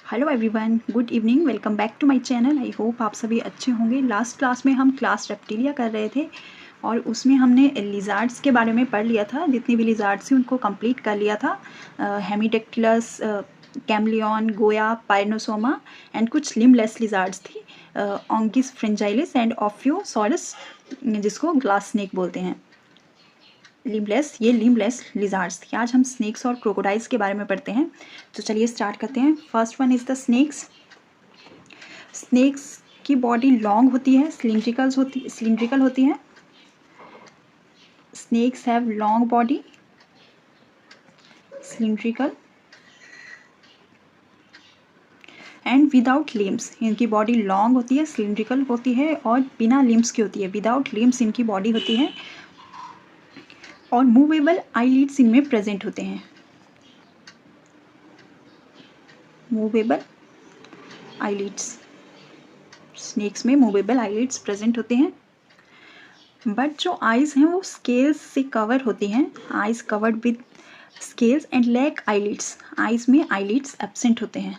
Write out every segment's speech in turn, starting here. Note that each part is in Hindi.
Hello everyone, good evening, welcome back to my channel. I hope आप सभी अच्छे होंगे। लास्ट क्लास में हम क्लास रेप्टिलिया कर रहे थे और उसमें हमने लिजार्ड्स के बारे में पढ़ लिया था। जितने भी लिजार्ड्स हैं उनको कंप्लीट कर लिया था। हेमीडेक्टिलस, कैमलियन, गोया, पायनोसोमा एंड कुछ लिम्बलेस लिजार्ड्स थी, ऑन्गिस फ्रिंजाइलिस एंड ऑफियोसॉरस, जिसको ग्लास स्नेक बोलते हैं। लिम्बलेस, ये लिम्बलेस लिजार्ड्स थी। आज हम स्नेक्स और क्रोकोडाइल्स के बारे में पढ़ते हैं। तो चलिए स्टार्ट करते हैं। First one is the snakes. Snakes की बॉडी लॉन्ग होती है, सिलिंड्रिकल होती है। Snakes have long body, cylindrical and without limbs. इनकी बॉडी लॉन्ग होती है, सिलिंड्रिकल होती है और बिना लिम्स की होती है। विदाउट लिम्स इनकी बॉडी होती है और मूवेबल आईलिड्स इनमें प्रेजेंट होते हैं। मूवेबल आईलिड्स, स्नेक्स में मूवेबल आईलिड्स प्रेजेंट होते हैं। बट जो आइज हैं वो स्केल्स से कवर होती हैं। Eyes covered with scales and lack eyelids. Eyes में आईलिड्स एब्सेंट होते हैं।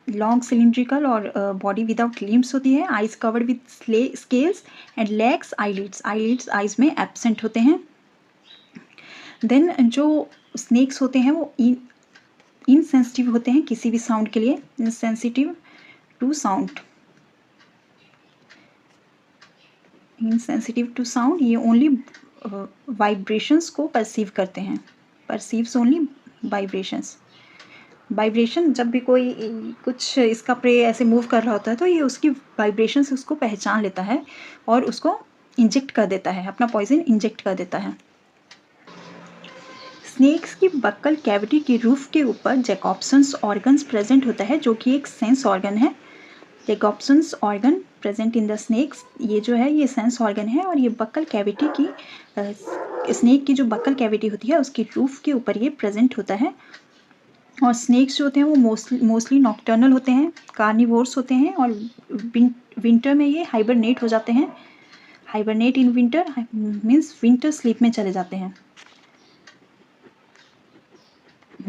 लॉन्ग सिलिंड्रिकल और बॉडी विदाउट लिम्स होती है। Eyes covered with scales and lacks eyelids. Eyelids eyes में एब्सेंट होते हैं। देन जो स्नेक्स होते हैं वो इनसेंसिटिव होते हैं किसी भी साउंड के लिए। Insensitive to sound, insensitive to sound, ये ओनली वाइब्रेशंस को परसीव करते हैं। Perceives only vibrations. वाइब्रेशन, जब भी कोई कुछ इसका प्रे ऐसे मूव कर रहा होता है तो ये उसकी वाइब्रेशंस उसको पहचान लेता है और उसको इंजेक्ट कर देता है, अपना पॉइजन इंजेक्ट कर देता है। स्नेक्स की बक्कल कैविटी की रूफ के ऊपर जैकॉब्सन्स ऑर्गन्स प्रेजेंट होता है, जो कि एक सेंस ऑर्गन है। Jacobson's organ present in the snakes, ये जो है ये सेंस ऑर्गन है और ये बक्कल कैविटी की, स्नेक की जो बक्कल कैविटी होती है उसकी रूफ के ऊपर ये प्रेजेंट होता है। और स्नेक्स जो होते हैं वो मोस्टली नॉक्टर्नल होते हैं, कार्निवोर्स होते हैं और विंटर में ये हाइबरनेट हो जाते हैं। Hibernate in winter means winter sleep में चले जाते हैं।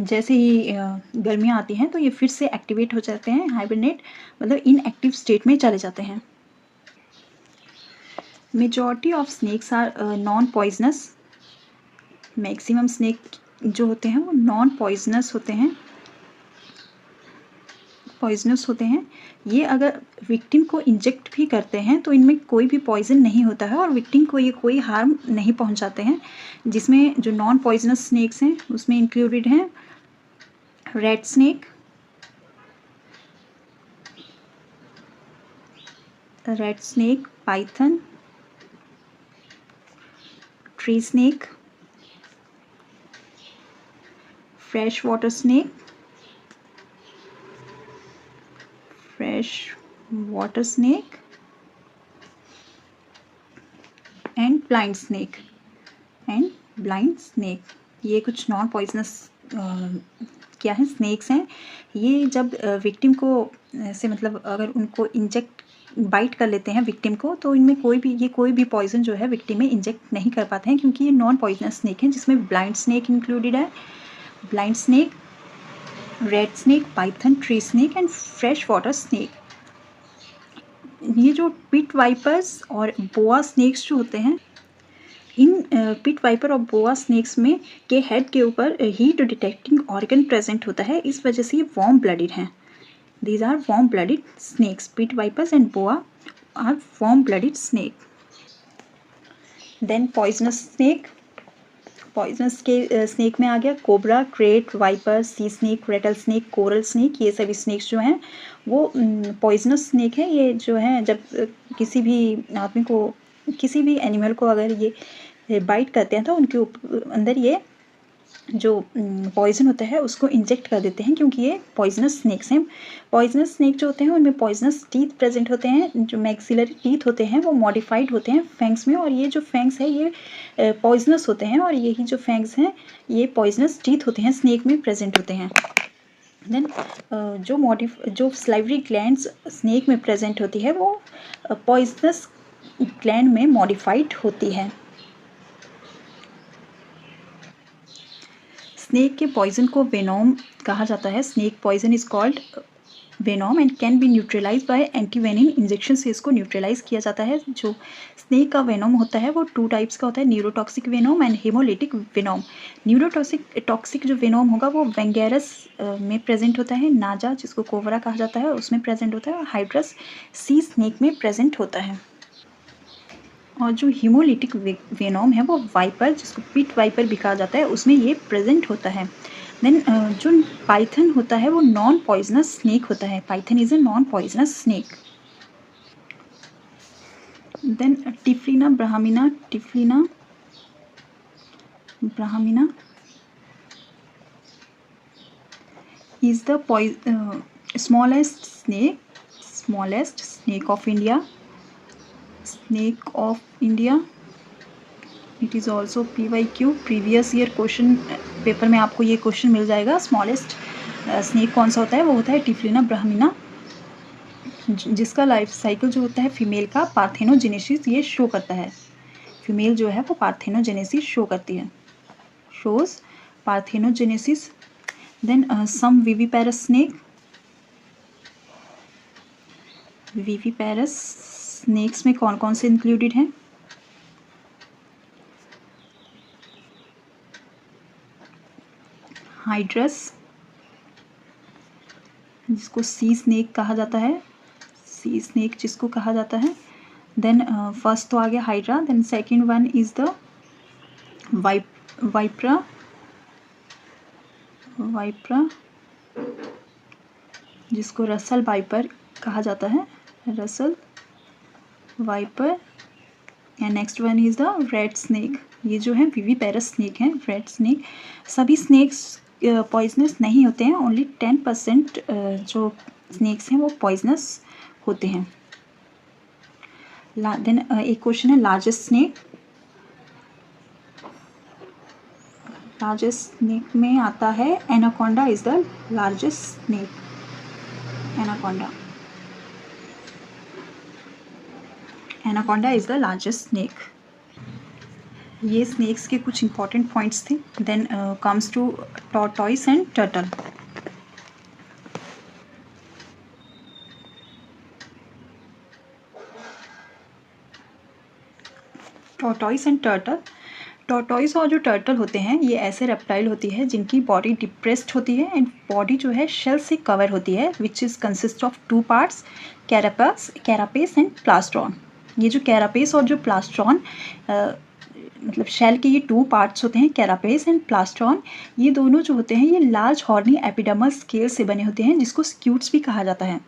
जैसे ही गर्मियाँ आती हैं तो ये फिर से एक्टिवेट हो जाते हैं। हाइबरनेट मतलब इनएक्टिव स्टेट में चले जाते हैं। Majority of snakes are non poisonous. Maximum snake जो होते हैं वो नॉन पॉइजनस होते हैं, पॉइजनस होते हैं। ये अगर विक्टिम को इंजेक्ट भी करते हैं तो इनमें कोई भी पॉइजन नहीं होता है और विक्टिम को ये कोई हार्म नहीं पहुंचाते हैं। जिसमें जो नॉन पॉइजनस स्नेक्स हैं उसमें इंक्लूडेड हैं red snake, Python, tree snake, fresh water snake and blind snake. ये कुछ नॉन पॉइजनस क्या है स्नेक्स हैं। ये जब विक्टिम को ऐसे मतलब अगर उनको इंजेक्ट बाइट कर लेते हैं विक्टिम को तो इनमें कोई भी पॉइजन जो है विक्टिम में इंजेक्ट नहीं कर पाते हैं, क्योंकि ये नॉन पॉइजनस स्नेक हैं, जिसमें ब्लाइंड स्नेक इंक्लूडेड है। Blind snake, red snake, Python, tree snake and fresh water snake. ये जो पिट वाइपर्स और बोआ स्नेक्स जो होते हैं, इन पिट वाइपर और बोआ स्नेक्स में के हेड के ऊपर हीट डिटेक्टिंग ऑर्गन प्रेजेंट होता है, इस वजह से ये वार्म ब्लडेड हैं। These are warm blooded snakes. Pit vipers and boa are warm blooded snake. Then poisonous snake. Poisonous के स्नेक में आ गया cobra, krait, viper, sea snake, rattle snake, coral snake. ये सभी स्नेक्स जो हैं वो पॉइजनस स्नेक है। ये जो है जब किसी भी आदमी को, किसी भी एनिमल को अगर ये बाइट करते हैं तो उनके अंदर ये जो पॉइजन होता है उसको इंजेक्ट कर देते हैं, क्योंकि ये पॉइजनस स्नेक्स हैं। पॉइजनस स्नेक जो होते हैं उनमें पॉइजनस टीथ प्रेजेंट होते हैं। जो मैक्सिलरी टीथ होते हैं वो मॉडिफाइड होते हैं फैंग्स में, और ये जो फैंग्स है ये पॉइजनस होते हैं, और यही जो फैंग्स हैं ये पॉइजनस टीथ होते हैं, स्नेक में प्रेजेंट होते हैं। देन जो स्लाइवरी ग्लैंड्स स्नेक में प्रेजेंट होती है वो पॉइजनस ग्लैंड में मॉडिफाइड होती है। स्नेक के पॉइजन को वेनोम कहा जाता है। Snake poison is called venom and can be neutralize by antivenin injection से इसको न्यूट्रलाइज किया जाता है। जो स्नेक का वेनोम होता है वो 2 टाइप्स का होता है, neurotoxic Venom and haemolytic Venom. Neurotoxic जो वेनोम होगा वो वेंगेरस में प्रेजेंट होता है, नाजा जिसको कोबरा कहा जाता है उसमें प्रेजेंट होता है, और हाइड्रस सी स्नेक में प्रेजेंट होता है। और जो हीमोलिटिक वेनोम है वो वाइपर, जिसको पिट वाइपर भी कहा जाता है, उसमें ये प्रेजेंट होता है। देन जो पाइथन होता है वो नॉन पॉइजनस स्नेक होता है। Python is a non poisonous snake. Then typhlina brahmina is the smallest snake of India. It is also PYQ, previous year question paper में आपको ये क्वेश्चन मिल जाएगा। स्मॉलेस्ट स्नेक कौन सा होता है, वो होता है टिफ्लिना ब्राह्मीना, जिसका लाइफ साइकिल जो होता है फीमेल का पार्थेनोजेनेसिस ये शो करता है। फीमेल जो है वो पार्थेनोजेनेसिस शो करती है, shows parthenogenesis. Then some viviparous snacks में कौन कौन से इंक्लूडेड हैं? हाइड्रस, जिसको सी स्नेक कहा जाता है, सी स्नेक जिसको कहा जाता है। देन फर्स्ट तो आ गया hydra, then second one is the vipera, जिसको रसल वाइपर कहा जाता है, Russell viper. And next one is the red snake. ये जो है विविपेरस स्नेक है, रेड स्नेक। सभी स्नेक्स पॉइजनस नहीं होते हैं, ओनली 10% जो स्नेक्स हैं वो पॉइजनस होते हैं। देन एक क्वेश्चन है लार्जेस्ट स्नेक में आता है anaconda is the largest snake. Anaconda is the largest snake. ये स्नेक्स के कुछ इंपॉर्टेंट पॉइंट्स थे। Then comes to tortoise and turtle. Tortoise और जो टर्टल होते हैं ये ऐसे रेप्टाइल होती है जिनकी बॉडी डिप्रेस्ड होती है एंड बॉडी जो है शेल से कवर होती है, which is consist of 2 parts, carapace and plastron. ये जो कैरापेस और जो प्लास्ट्रॉन मतलब शेल के ये 2 पार्ट्स होते हैं, कैरापेस एंड प्लास्ट्रॉन। ये दोनों जो होते हैं ये लार्ज हॉर्नी एपिडर्मल स्केल से बने होते हैं, जिसको स्क्यूट्स भी कहा जाता है।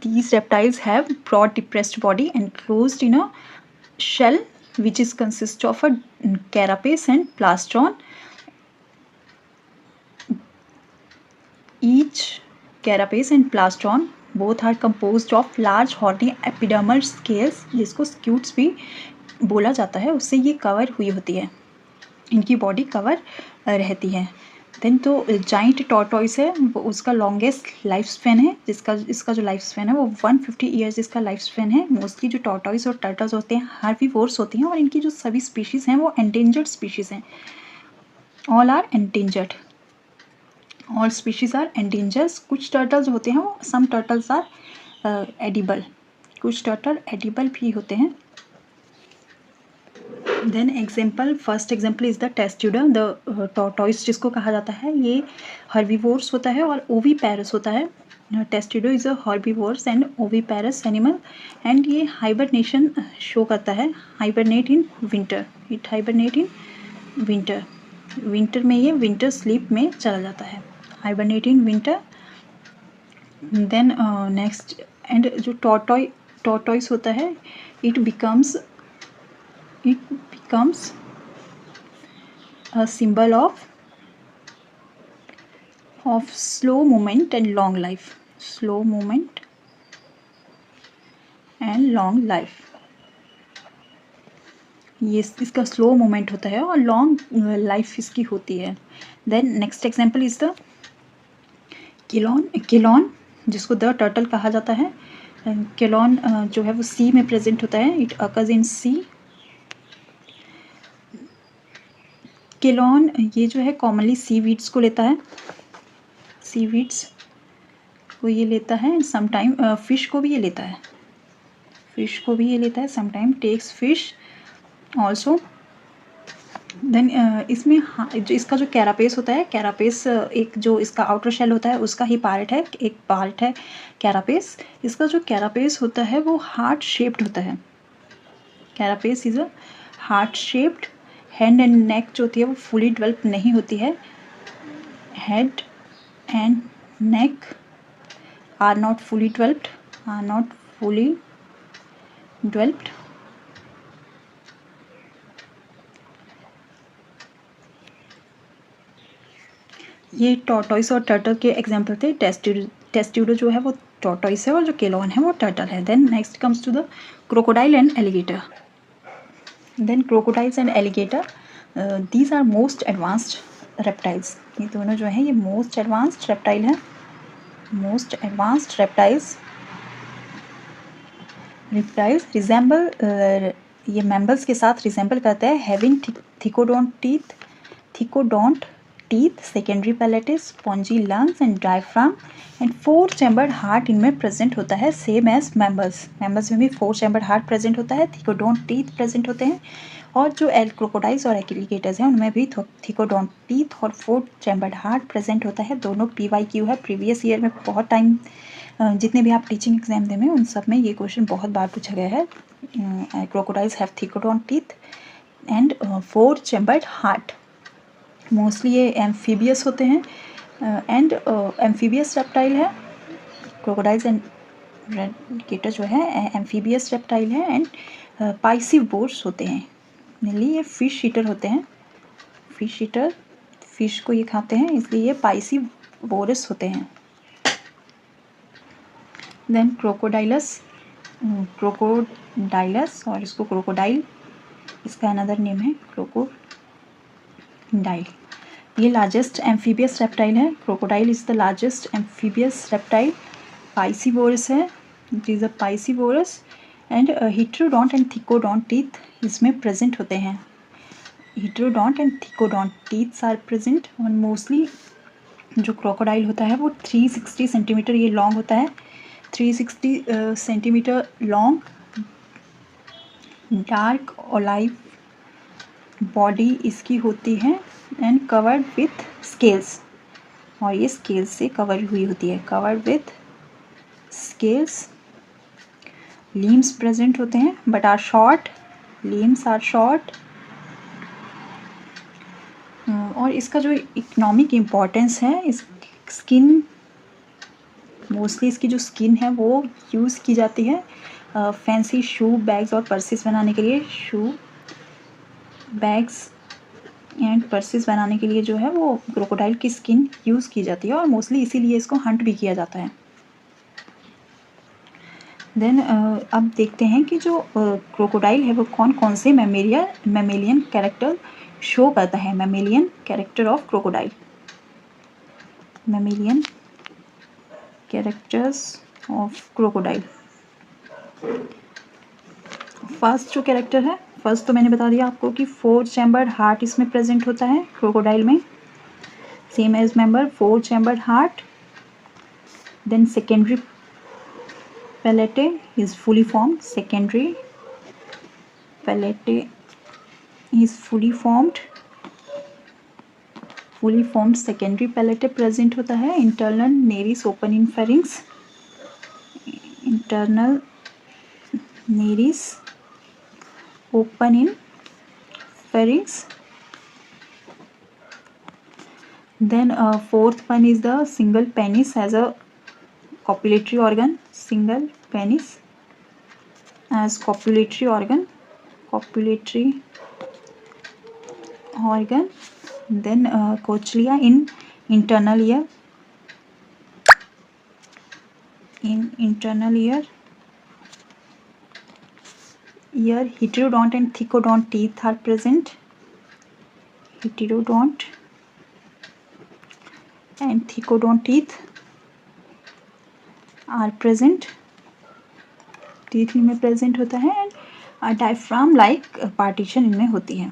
These reptiles have broad depressed body enclosed in a shell which is consist of a carapace and plastron. Each carapace and plastron both are composed of large horny epidermal scales, जिसको scutes भी बोला जाता है, उससे ये कवर हुई होती है, इनकी बॉडी कवर रहती है। देन तो जाइंट टॉर्टॉइस है वो उसका लॉन्गेस्ट लाइफ स्पैन है, इसका जो लाइफ स्पैन है वो 150 ईयर्स इसका लाइफ स्पैन है। मोस्टली जो टॉर्टॉइस और टर्टल्स होते हैं हार्बीवोर्स होती हैं, और इनकी जो सभी स्पीशीज़ हैं वो एंडेंजर्ड स्पीशीज़ हैं। All are endangered, all species are endangered. कुछ टर्टल्स होते हैं वो सम टर्टल्स आर एडिबल, कुछ टर्टल एडिबल भी होते हैं। Then first example is the testudo, the tortoise जिसको कहा जाता है, ये हर्बीवोर्स होता है और ओवीपैरस होता है। Testudo is a herbivores and oviparous animal, and ये हाइबरनेशन शो करता है, hibernate in winter, it hibernate in winter. Winter में ये विंटर स्लीप में चला जाता है, hibernate in winter. Then next and जो टॉर्टॉइस होता है, it becomes a symbol of slow movement and long life, ये इसका स्लो मूवमेंट होता है और लॉन्ग लाइफ इसकी होती है। Then next example is the chelone, जिसको द टर्टल कहा जाता है। किलॉन जो है वो सी में प्रेजेंट होता है, इट अकर्स इन सी। केलॉन ये जो है कॉमनली सीवीड्स को लेता है, सीवीड्स को ये लेता है, समटाइम फिश को भी ये लेता है, फिश को भी ये लेता है, sometime takes fish also. Then इसमें जो इसका जो कैरापेस होता है, कैरापेस एक जो इसका आउटर शेल होता है उसका ही पार्ट है, एक पार्ट है कैरापेस। इसका जो कैरापेस होता है वो हार्ट शेप्ड होता है, carapace is a heart shaped. Hand and neck जो होती है वो फुली डेवलप नहीं होती है, head and neck are not fully developed, are not fully developed. ये टॉर्टोइस और टर्टल के एग्जाम्पल थे। टेस्ट्यूडो जो है वो टॉर्टोइस है और जो केलॉन है वो टर्टल है। Then next comes to the crocodile and alligator. Then crocodiles and alligator, these are most advanced reptiles. ये दोनों जो है ये मोस्ट एडवांस्ड रेप्टाइल है, मोस्ट एडवांस्ड रेप्टाइल्स रिजेंबल, ये मेम्बल्स के साथ रिजेंबल करते हैं, having thecodont teeth, secondary palates, spongy lungs and diaphragm and 4 chambered heart इनमें प्रेजेंट होता है, सेम एज मेम्बल्स। मेम्बल्स में भी 4 चैम्बर्ड हार्ट प्रेजेंट होता है, थिकोडोंट टीथ प्रेजेंट होते हैं, और जो क्रोकोडाइल्स और एलिगेटर्स हैं उनमें भी थिकोडोंट टीथ और 4 चैम्बर्ड हार्ट प्रेजेंट होता है। दोनों PYQ है, प्रीवियस ईयर में बहुत टाइम जितने भी आप टीचिंग एग्जाम दें उन सब में ये क्वेश्चन बहुत बार पूछा गया है। Crocodiles have thecodont teeth and 4 chambered heart. Mostly ये एम्फीबियस होते हैं एंड एम्फीबियस रेप्टाइल है। क्रोकोडाइल्स एंड एलिगेटर जो है एम्फीबियस रेप्टाइल है एंड पाइसिवोर्स होते हैं। मेनली ये फिश ईटर होते हैं, फिश ईटर, फिश को ये खाते हैं इसलिए ये पाइसिवोरस होते हैं। देन क्रोकोडाइलस और इसको क्रोकोडाइल, इसका अनदर नेम है क्रोकोडाइल। ये लार्जेस्ट एम्फीबियस रेप्टाइल है। Crocodile is the largest amphibious reptile, piscivorous है, it is a piscivorous and heterodont and thecodont teeth इसमें प्रेजेंट होते हैं। Heterodont and thecodont teeths are present और मोस्टली जो क्रोकोडाइल होता है वो 360 सेंटीमीटर ये लॉन्ग होता है, 360 सेंटीमीटर लॉन्ग, डार्क ओलाइव बॉडी इसकी होती है एंड कवर्ड विथ स्केल्स, और ये स्केल्स से कवर हुई होती है, covered with scales. Limbs present होते हैं but are short, limbs are short. और इसका जो इकोनॉमिक इम्पोर्टेंस है, इस स्किन, मोस्टली इसकी जो स्किन है वो यूज़ की जाती है फैंसी शू बैग्स और पर्सेस बनाने के लिए, शू बैग्स एंड पर्सेस बनाने के लिए जो है वो क्रोकोडाइल की स्किन यूज़ की जाती है और मोस्टली इसीलिए इसको हंट भी किया जाता है। देन अब देखते हैं कि जो क्रोकोडाइल है वो कौन कौन से मैमेलियन कैरेक्टर शो करता है। Mammalian character of crocodile, mammalian characters of crocodile. First जो कैरेक्टर है, फर्स्ट तो मैंने बता दिया आपको कि 4 चैम्बर्ड हार्ट इसमें प्रेजेंट होता है क्रोकोडाइल में, same as member 4 chambered heart. Then secondary palate is fully formed, secondary palate is fully formed secondary palate present होता है। internal nares open in pharynx, internal nares open in pharynx. Then fourth one is the single penis as a copulatory organ, single penis as copulatory organ. Then cochlea in internal ear, heterodont and thecodont teeth are present, heterodont and thecodont teeth are present, teeth इनमें present होता है एंड डायफ्राम लाइक पार्टीशन इनमें होती है।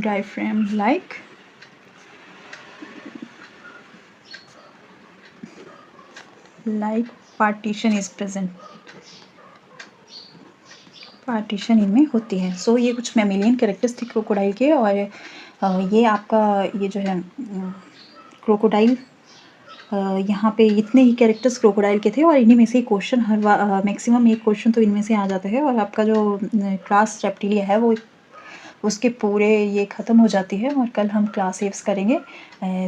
diaphragm like partition is present, partition इनमें होती है। सो ये कुछ मैमेलियन कैरेक्टर्स थे क्रोकोडाइल के। और ये आपका ये जो है क्रोकोडाइल, यहाँ पे इतने ही कैरेक्टर्स क्रोकोडाइल के थे और इन्हीं में से क्वेश्चन हर मैक्सिमम एक क्वेश्चन तो इनमें से आ जाता है। और आपका जो क्लास रेप्टिलिया है वो उसके पूरे ये ख़त्म हो जाती है और कल हम क्लास एव्स करेंगे।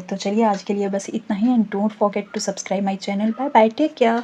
तो चलिए आज के लिए बस इतना ही। And don't forget to subscribe my channel. Bye bye, take care.